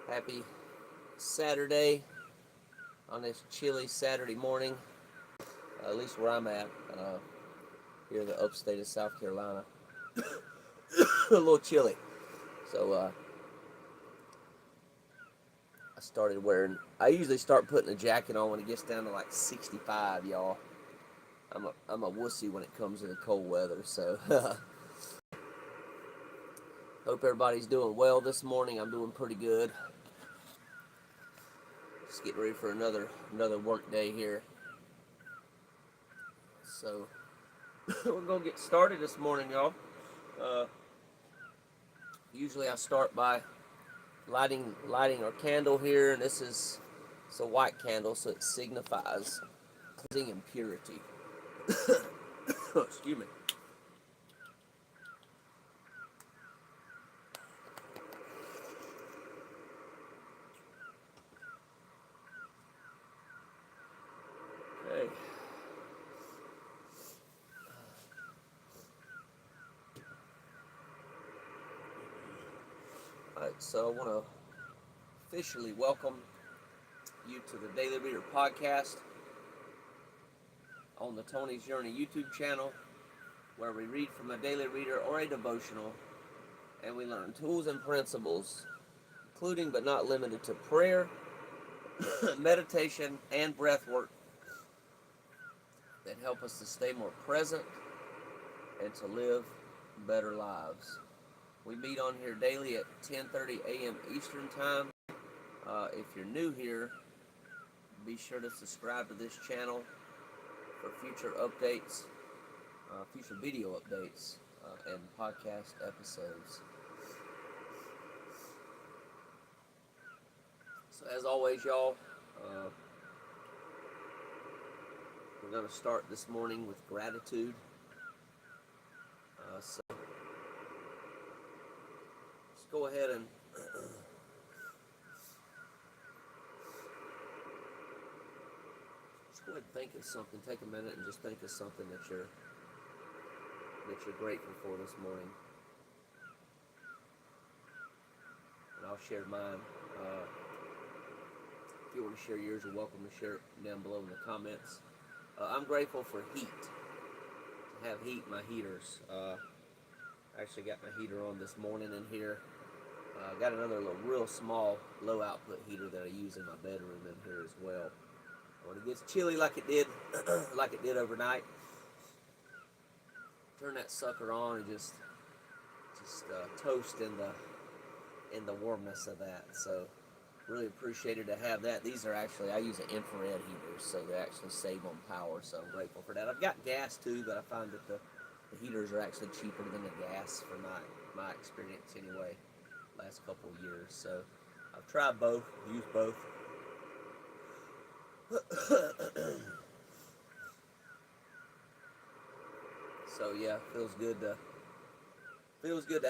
Happy Saturday on this chilly Saturday morning, at least where I'm at, here in the upstate of South Carolina. A little chilly. So I usually start putting a jacket on when it gets down to like 65, y'all. I'm a wussy when it comes to the cold weather, so hope everybody's doing well this morning. I'm doing pretty good. Just getting ready for another work day here. So we're gonna get started this morning, y'all. Uh, Usually I start by lighting our candle here, and it's a white candle, so it signifies cleansing and purity. Excuse me. Okay. Alright, so I want to officially welcome you to the Daily Reader podcast on the Tony's Journey YouTube channel, where we read from a daily reader or a devotional, and we learn tools and principles, including but not limited to prayer, meditation, and breath work that help us to stay more present and to live better lives. We meet on here daily at 10:30 a.m. Eastern Time. If you're new here, be sure to subscribe to this channel for future updates, future video updates, and podcast episodes. So as always, y'all, we're going to start this morning with gratitude. So let's go ahead and just go ahead and think of something. Take a minute and just think of something that you're grateful for this morning. And I'll share mine. If you want to share yours, you're welcome to share it down below in the comments. I'm grateful for heat. To have heat in my heaters. I actually got my heater on this morning in here. Got another real small low output heater that I use in my bedroom in here as well. When it gets chilly like it did overnight, turn that sucker on and just toast in the warmness of that. So really appreciated to have that. These are actually, I use an infrared heaters, so they actually save on power, so I'm grateful for that. I've got gas too, but I find that the heaters are actually cheaper than the gas for my experience anyway, last couple of years. So I've tried both, used both. So yeah, feels good to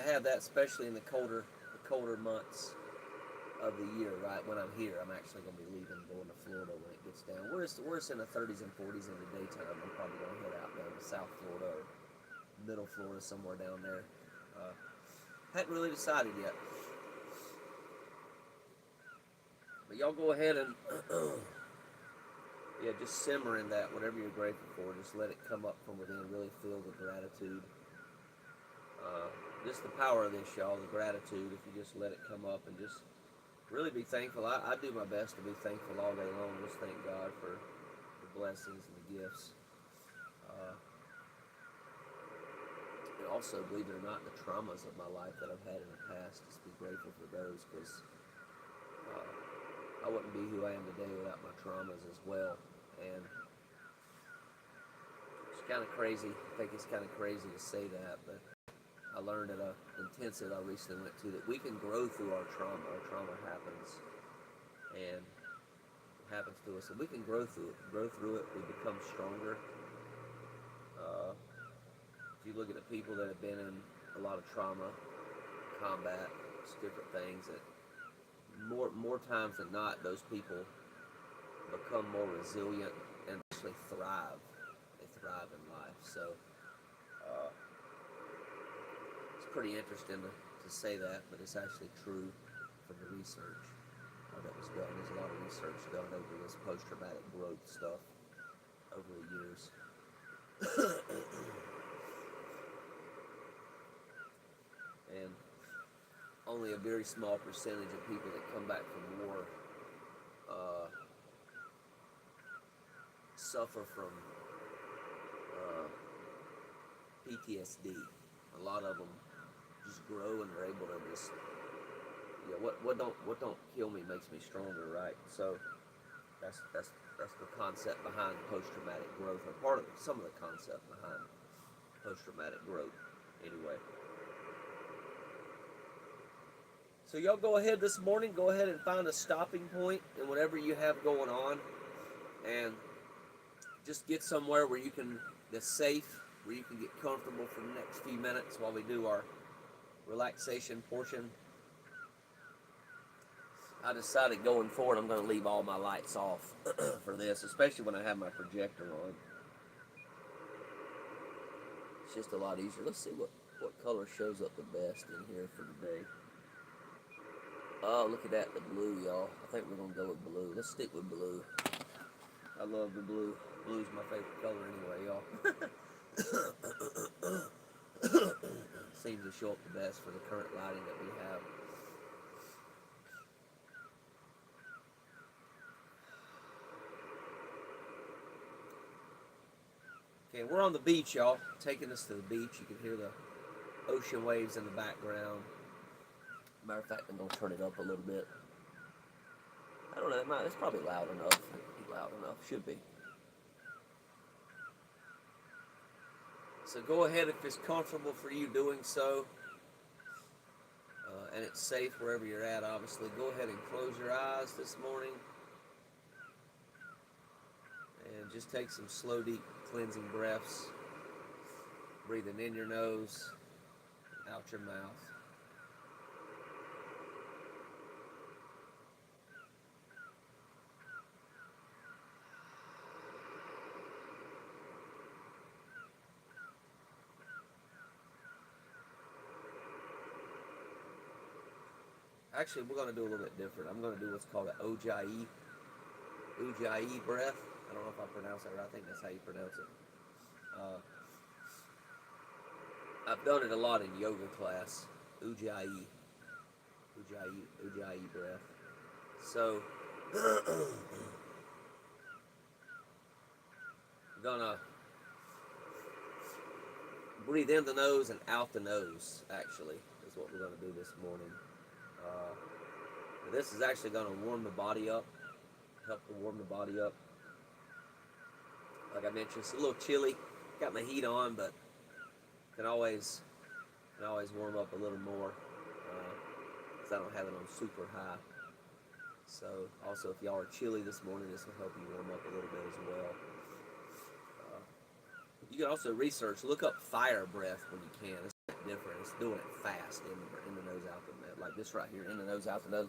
have that, especially in the colder months of the year. Right when I'm here, I'm actually going to be leaving, going to Florida when it gets down. We're in the 30s and 40s in the daytime. I'm probably going to head out down to South Florida or Middle Florida, somewhere down there. Hadn't really decided yet. But y'all go ahead and just simmer in that, whatever you're grateful for. Just let it come up from within. Really feel the gratitude. Just the power of this, y'all, the gratitude. If you just let it come up and just really be thankful. I do my best to be thankful all day long. Just thank God for the blessings and the gifts. And also, believe it or not, the traumas of my life that I've had in the past, just be grateful for those, because I wouldn't be who I am today without my traumas as well. And it's kind of crazy. I think it's kind of crazy to say that, but I learned at an intensive I recently went to that we can grow through our trauma. Our trauma happens, and it happens to us, and we can grow through it. We become stronger. If you look at the people that have been in a lot of trauma, combat, different things, that more times than not, those people become more resilient and actually thrive. They thrive in life. So it's pretty interesting to say that, but it's actually true from the research. that was done. There's a lot of research done over this post-traumatic growth stuff over the years. And only a very small percentage of people that come back from war suffer from PTSD. A lot of them just grow and they're able to just, what don't kill me makes me stronger, right? So that's the concept behind post-traumatic growth, or part of some of the concept behind post-traumatic growth, anyway. So y'all go ahead this morning, go ahead and find a stopping point in whatever you have going on, and just get somewhere where you can, that's safe, where you can get comfortable for the next few minutes while we do our relaxation portion. I decided going forward I'm going to leave all my lights off for this, especially when I have my projector on. It's just a lot easier. Let's see what color shows up the best in here for today. Oh, look at that, the blue, y'all. I think we're going to go with blue. Let's stick with blue. I love the blue. Blue's my favorite color anyway, y'all. Seems to show up the best for the current lighting that we have. Okay, we're on the beach, y'all. Taking us to the beach. You can hear the ocean waves in the background. Matter of fact, I'm going to turn it up a little bit. I don't know, it's probably loud enough. Loud enough, should be. So go ahead if it's comfortable for you doing so, and it's safe wherever you're at, obviously. Go ahead and close your eyes this morning. And just take some slow, deep, cleansing breaths. Breathing in your nose, out your mouth. Actually, we're going to do a little bit different. I'm going to do what's called an Ujjayi breath. I don't know if I pronounce that right. I think that's how you pronounce it. I've done it a lot in yoga class. Ujjayi breath. So, I'm going to breathe in the nose and out the nose, actually, is what we're going to do this morning. This is actually going to warm the body up, help to warm the body up. Like I mentioned, it's a little chilly. Got my heat on, but can always warm up a little more because I don't have it on super high. So also, if y'all are chilly this morning, this will help you warm up a little bit as well. You can also research, look up fire breath when you can. It's different. It's doing it fast, in the nose, out the nose, like this right here, in the nose, out the nose.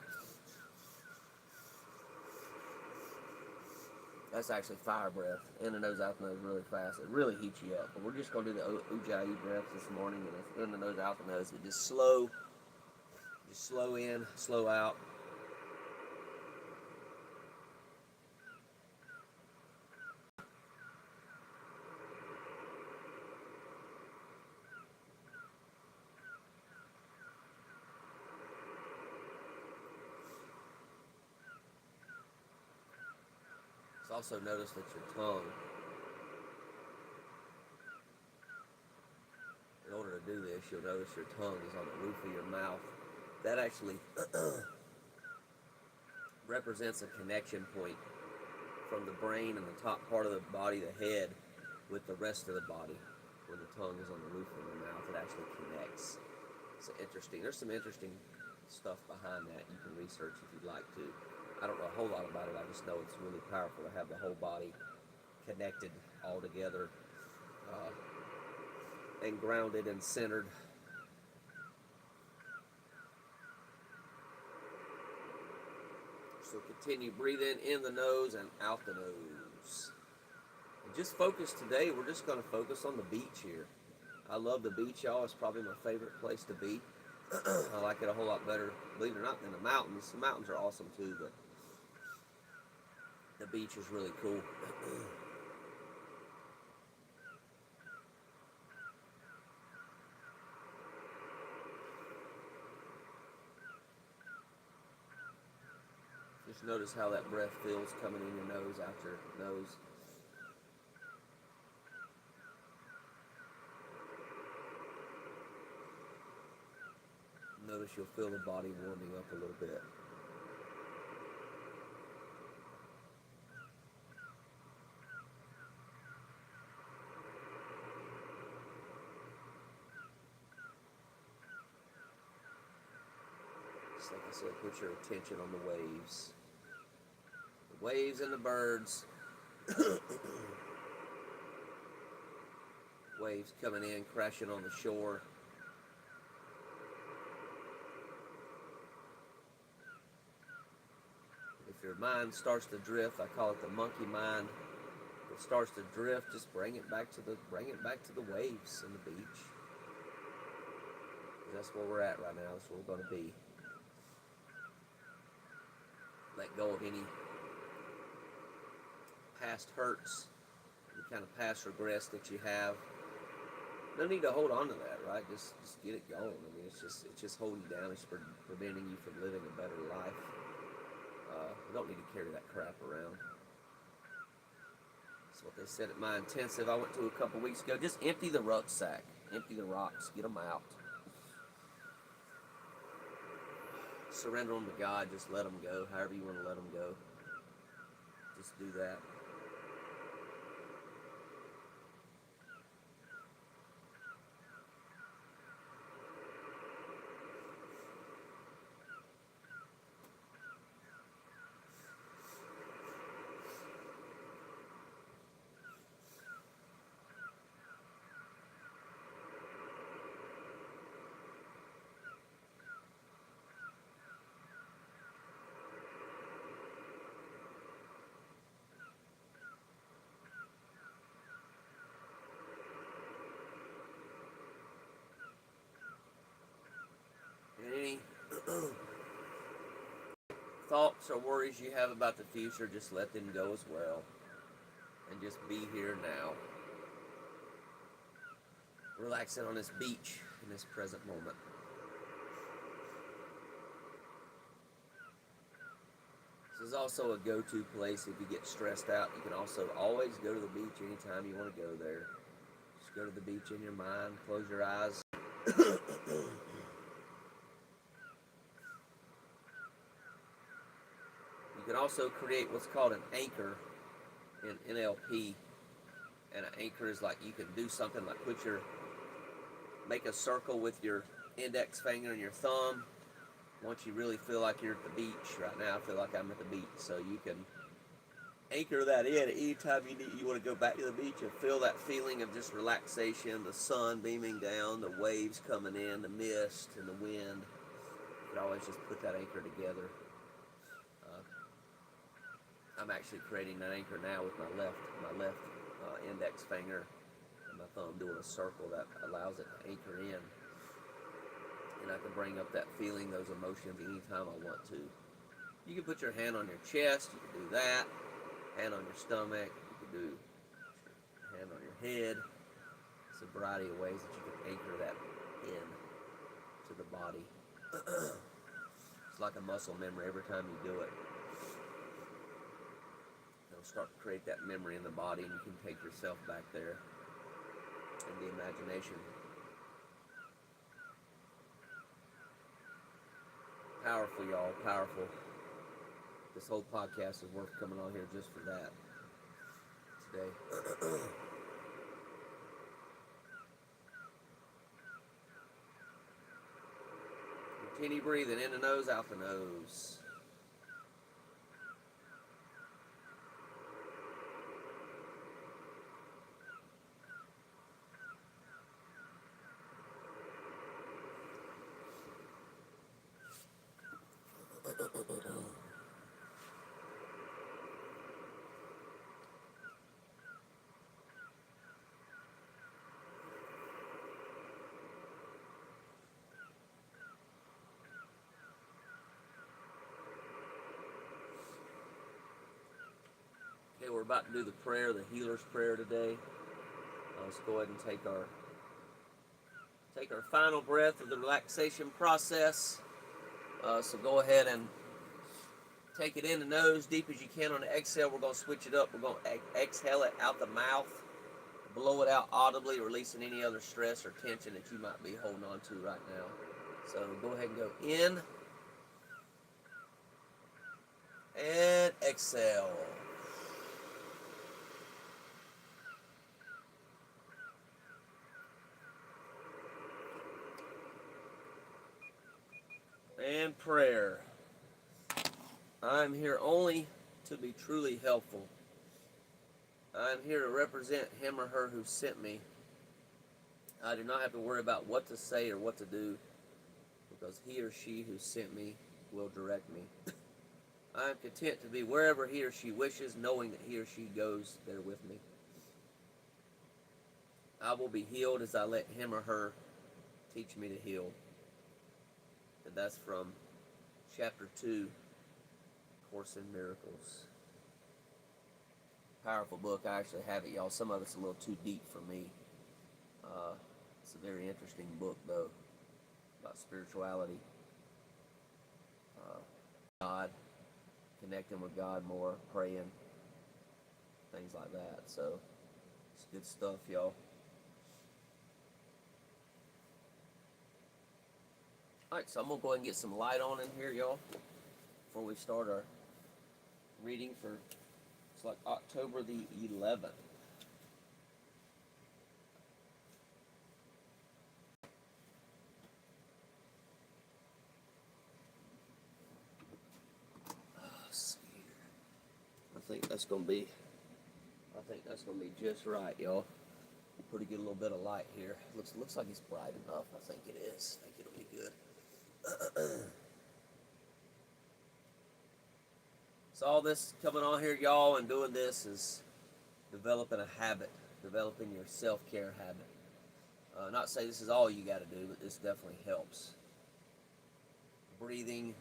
That's actually fire breath, in the nose, out the nose, really fast. It really heats you up. But we're just going to do the Ujjayi breath this morning, and it's in the nose, out the nose. But just slow in, slow out. Also notice that your tongue, in order to do this, you'll notice your tongue is on the roof of your mouth. That actually represents a connection point from the brain and the top part of the body, the head, with the rest of the body. When the tongue is on the roof of the mouth, it actually connects. It's interesting. There's some interesting stuff behind that you can research if you'd like to. I don't know a whole lot about it. I just know it's really powerful to have the whole body connected all together and grounded and centered. So continue breathing in the nose and out the nose. And just focus today. We're just going to focus on the beach here. I love the beach, y'all. It's probably my favorite place to be. I like it a whole lot better, believe it or not, than the mountains. The mountains are awesome too, but the beach is really cool. Just notice how that breath feels coming in your nose, out your nose. Notice you'll feel the body warming up a little bit. Just like I said, put your attention on the waves. The waves and the birds. Waves coming in, crashing on the shore. If your mind starts to drift, I call it the monkey mind. If it starts to drift, just bring it back to the waves and the beach. That's where we're at right now. That's where we're going to be. Let go of any past hurts, any kind of past regrets that you have. No need to hold on to that, right? Just get it going. I mean, it's just holding you down. It's preventing you from living a better life. You don't need to carry that crap around. That's what they said at my intensive I went to a couple weeks ago. Just empty the rucksack, empty the rocks, get them out. Surrender them to God. Just let them go. However you want to let them go. Just do that. Any thoughts or worries you have about the future, just let them go as well. And just be here now. Relaxing on this beach in this present moment. This is also a go-to place if you get stressed out. You can also always go to the beach anytime you want to go there. Just go to the beach in your mind, close your eyes. You can also create what's called an anchor in NLP. And an anchor is like you can do something like make a circle with your index finger and your thumb. Once you really feel like you're at the beach, right now I feel like I'm at the beach, so you can anchor that in anytime you want to go back to the beach and feel that feeling of just relaxation, the sun beaming down, the waves coming in, the mist and the wind. You can always just put that anchor together. I'm actually creating that anchor now with my left index finger and my thumb doing a circle that allows it to anchor in. And I can bring up that feeling, those emotions anytime I want to. You can put your hand on your chest, you can do that. Hand on your stomach, you can do hand on your head. It's a variety of ways that you can anchor that in to the body. It's like a muscle memory every time you do it. It'll start to create that memory in the body, and you can take yourself back there in the imagination. Powerful, y'all, powerful. This whole podcast is worth coming on here just for that today. Continue breathing in the nose, out the nose. Okay, we're about to do the prayer, the healer's prayer today. Let's go ahead and take our final breath of the relaxation process. So go ahead and take it in the nose deep as you can. On the exhale, we're going to switch it up. We're going to exhale it out the mouth, blow it out audibly, releasing any other stress or tension that you might be holding on to right now. So go ahead and go in and exhale. And prayer. I'm here only to be truly helpful. I'm here to represent him or her who sent me. I do not have to worry about what to say or what to do, because he or she who sent me will direct me. I am content to be wherever he or she wishes, knowing that he or she goes there with me. I will be healed as I let him or her teach me to heal. And that's from chapter 2, Course in Miracles. Powerful book. I actually have it, y'all. Some of it's a little too deep for me. It's a very interesting book, though, about spirituality, God, connecting with God more, praying, things like that. So it's good stuff, y'all. Alright, so I'm going to go ahead and get some light on in here, y'all, before we start our reading for, it's like October the 11th. I think that's gonna be just right, y'all. Pretty good little bit of light here. Looks like it's bright enough. I think it is. I think it'll be good. So all this coming on here, y'all, and doing this is developing a habit, developing your self-care habit. Not to say this is all you got to do, but this definitely helps. Breathing,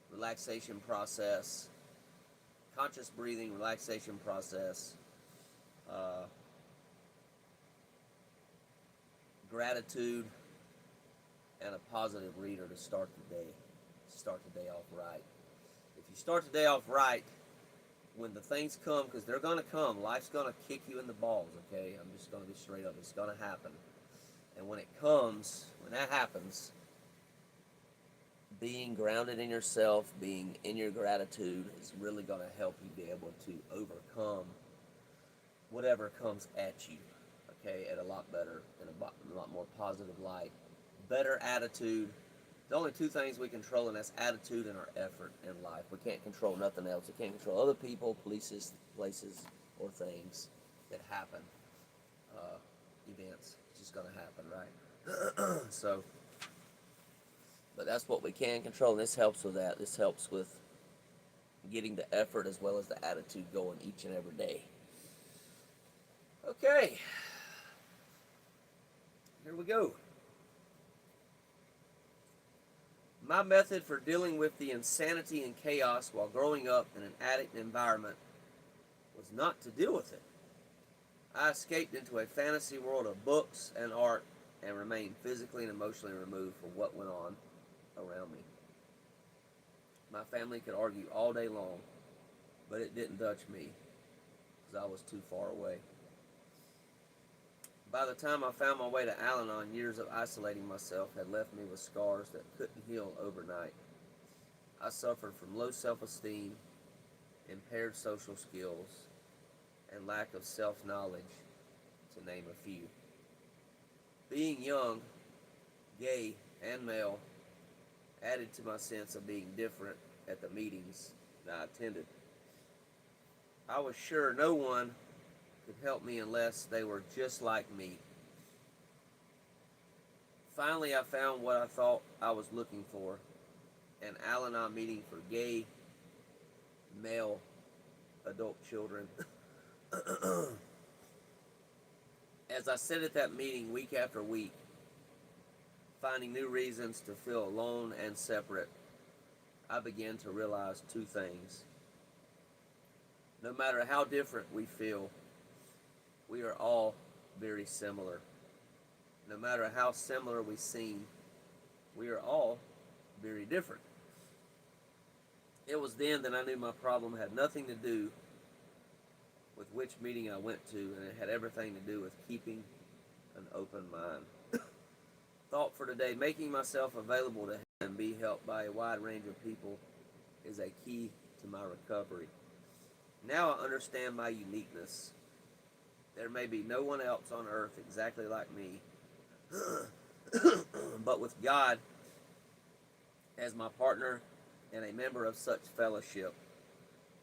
relaxation process, conscious breathing, relaxation process, gratitude, and a positive reader to start the day. Start the day off right. If you start the day off right, when the things come, because they're going to come, life's going to kick you in the balls, okay? I'm just going to be straight up. It's going to happen. And when it comes, when that happens, being grounded in yourself, being in your gratitude is really going to help you be able to overcome whatever comes at you, okay, at a lot better, in a lot more positive light. Better attitude. The only two things we control, and that's attitude and our effort in life. We can't control nothing else. We can't control other people, places, or things that happen, events. It's just going to happen, right? So, but that's what we can control, and this helps with that. This helps with getting the effort as well as the attitude going each and every day. Okay, here we go. My method for dealing with the insanity and chaos while growing up in an addict environment was not to deal with it. I escaped into a fantasy world of books and art and remained physically and emotionally removed from what went on around me. My family could argue all day long, but it didn't touch me because I was too far away. By the time I found my way to Al-Anon, years of isolating myself had left me with scars that couldn't heal overnight. I suffered from low self-esteem, impaired social skills, and lack of self-knowledge, to name a few. Being young, gay, and male added to my sense of being different at the meetings that I attended. I was sure no one could help me unless they were just like me. Finally, I found what I thought I was looking for, an Al-Anon meeting for gay, male, adult children. As I sat at that meeting week after week, finding new reasons to feel alone and separate, I began to realize two things. No matter how different we feel, we are all very similar. No matter how similar we seem, we are all very different. It was then that I knew my problem had nothing to do with which meeting I went to, and it had everything to do with keeping an open mind. Thought for today: making myself available to help and be helped by a wide range of people is a key to my recovery. Now I understand my uniqueness. There may be no one else on earth exactly like me, but with God as my partner and a member of such fellowship,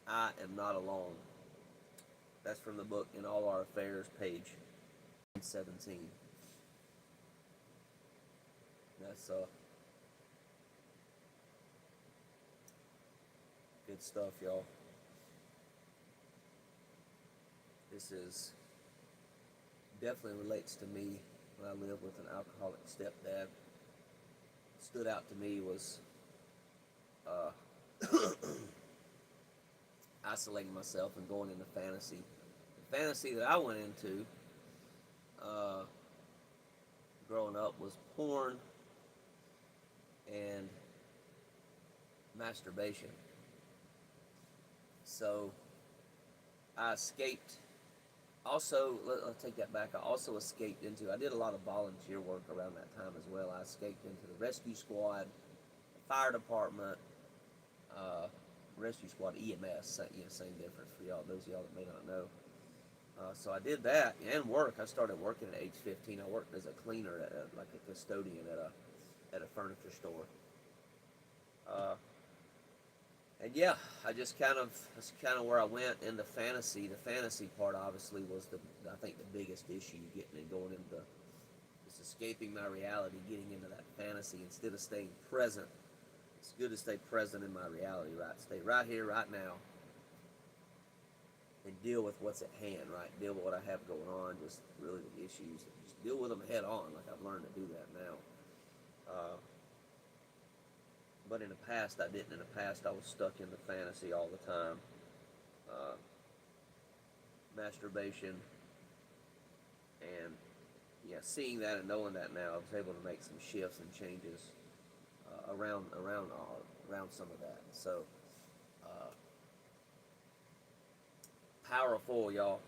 I am not alone. That's from the book In All Our Affairs, page 17. That's good stuff, y'all. This is definitely relates to me when I lived with an alcoholic stepdad. What stood out to me was uh, isolating myself and going into fantasy. The fantasy that I went into uh, growing up was porn and masturbation. So I escaped. Also, let's take that back. I also escaped into, I did a lot of volunteer work around that time as well. I escaped into the rescue squad, fire department, uh, rescue squad, EMS, same difference for y'all, those of y'all that may not know. So I did that and work. I started working at age 15. I worked as a cleaner, like a custodian at a furniture store. Uh, and yeah, that's kind of where I went into fantasy. The fantasy part obviously was I think the biggest issue, getting and going into just escaping my reality, getting into that fantasy instead of staying present. It's good to stay present in my reality, right? Stay right here, right now, and deal with what's at hand, right? Deal with what I have going on, just really the issues. Just deal with them head on, like I've learned to do that now. But in the past, I didn't. In the past, I was stuck in the fantasy all the time. Uh, Masturbation, and yeah, seeing that and knowing that now, I was able to make some shifts and changes around some of that. So uh, powerful, y'all.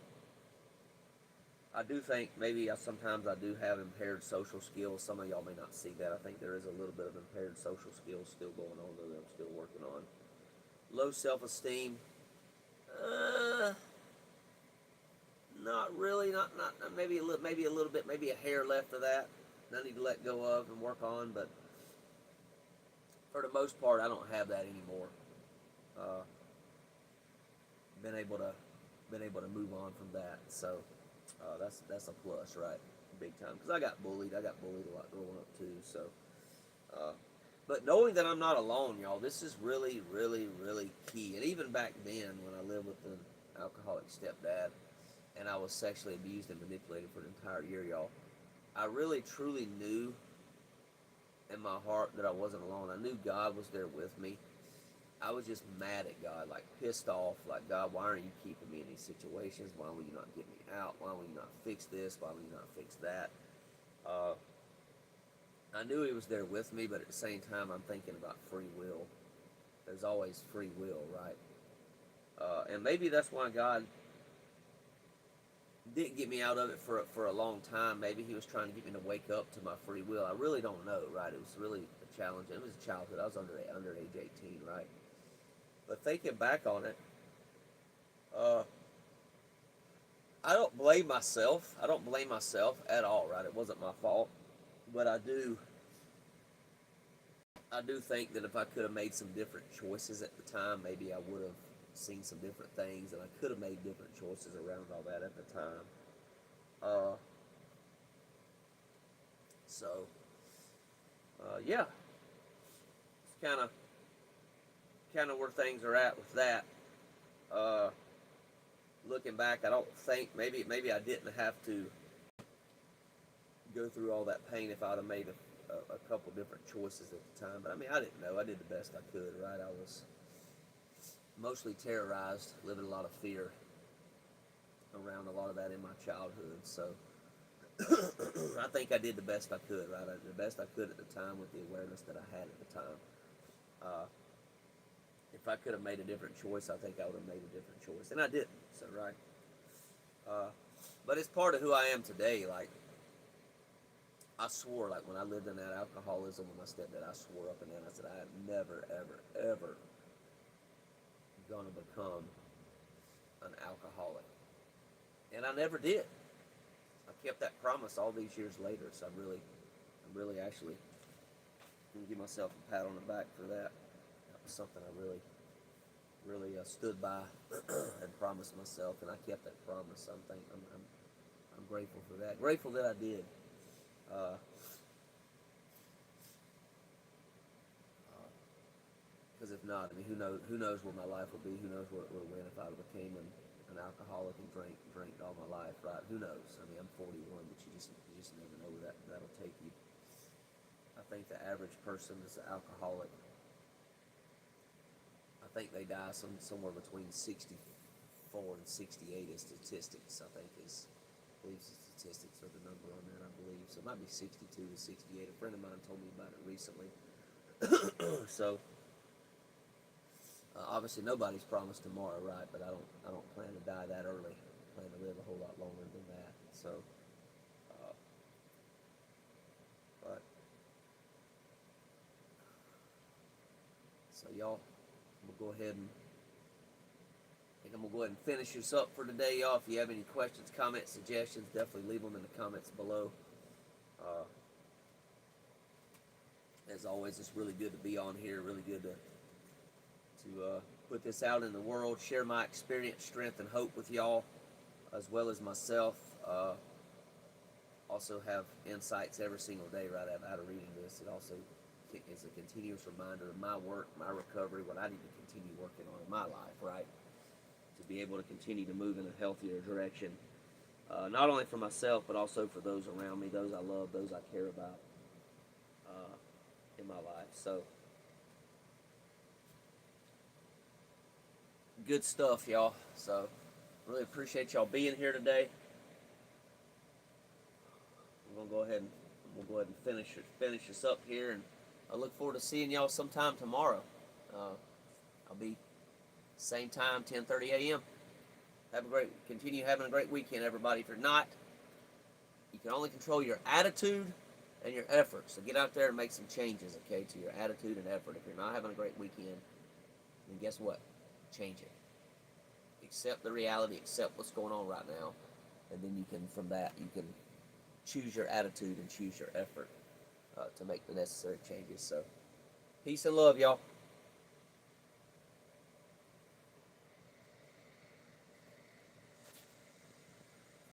I do think maybe sometimes I do have impaired social skills. Some of y'all may not see that. I think there is a little bit of impaired social skills still going on that I'm still working on. Low self-esteem. Uh, Not really. Not maybe a little bit. Maybe a hair left of that I need to let go of and work on. But for the most part, I don't have that anymore. Uh, been able to move on from that. So that's a plus, right? Big time. Because I got bullied. I got bullied a lot growing up too. So, uh, but knowing that I'm not alone, y'all, this is really, really, really key. And even back then, when I lived with an alcoholic stepdad, and I was sexually abused and manipulated for an entire year, y'all, I really, truly knew in my heart that I wasn't alone. I knew God was there with me. I was just mad at God, like pissed off, like, God, why aren't you keeping me in these situations? Why will you not get me out? Why will you not fix this? Why will you not fix that? Uh, I knew He was there with me, but at the same time, I'm thinking about free will. There's always free will, right? And maybe that's why God didn't get me out of it for a long time. Maybe He was trying to get me to wake up to my free will. I really don't know, right? It was really a challenge. It was a childhood. I was under age 18, right? But thinking back on it, uh, I don't blame myself. I don't blame myself at all, right? It wasn't my fault. But I do think that if I could have made some different choices at the time, maybe I would have seen some different things, and I could have made different choices around all that at the time. Uh, so yeah, it's kind of where things are at with that. Uh, Looking back, I don't think maybe I didn't have to go through all that pain if I'd have made a couple different choices at the time. But I mean, I didn't know. I did the best I could, right? mostly terrorized, living a lot of fear around a lot of that in my childhood. So I think I did the best I could, right? The best I could at the time with the awareness that I had at the time. Uh, if I could have made a different choice, I think I would have made a different choice, and I didn't. So right, uh, but it's part of who I am today. Like I swore, like when I lived in that alcoholism with my stepdad, I swore up and down. I said I am never, ever, ever gonna become an alcoholic, and I never did. I kept that promise all these years later. So I'm really actually gonna give myself a pat on the back for that. That was something I really stood by and promised myself, and I kept that promise. I'm grateful for that. Grateful that I did. Because if not, I mean, who knows where my life would be? Who knows where it would have went if I became an alcoholic and drank all my life, right? Who knows? I mean, I'm 41, but you just never know where that'll take you. I think the average person is an alcoholic. I think they die somewhere between 64 and 68 is statistics. I believe the statistics are the number on that. I believe so. It might be 62 to 68. A friend of mine told me about it recently. So obviously nobody's promised tomorrow, right? But I don't plan to die that early. I plan to live a whole lot longer than that. So, uh, but so y'all, we'll go ahead and I think I'm gonna go ahead and finish this up for today, y'all. If you have any questions, comments, suggestions, definitely leave them in the comments below. Uh, as always, it's really good to be on here. Really good to put this out in the world, share my experience, strength, and hope with y'all, as well as myself. Also have insights every single day right out of reading this. It also is a continuous reminder of my work, my recovery, what I need to continue working on in my life, right? To be able to continue to move in a healthier direction, not only for myself, but also for those around me, those I love, those I care about in my life. So, good stuff, y'all. So, really appreciate y'all being here today. We'll go ahead and finish this up here, and I look forward to seeing y'all sometime tomorrow. I'll be same time, 10:30 a.m. Continue having a great weekend, everybody. If you're not, you can only control your attitude and your effort. So get out there and make some changes, okay, to your attitude and effort. If you're not having a great weekend, then guess what? Change it. Accept the reality, accept what's going on right now, and then from that, you can choose your attitude and choose your effort to make the necessary changes. So, peace and love, y'all.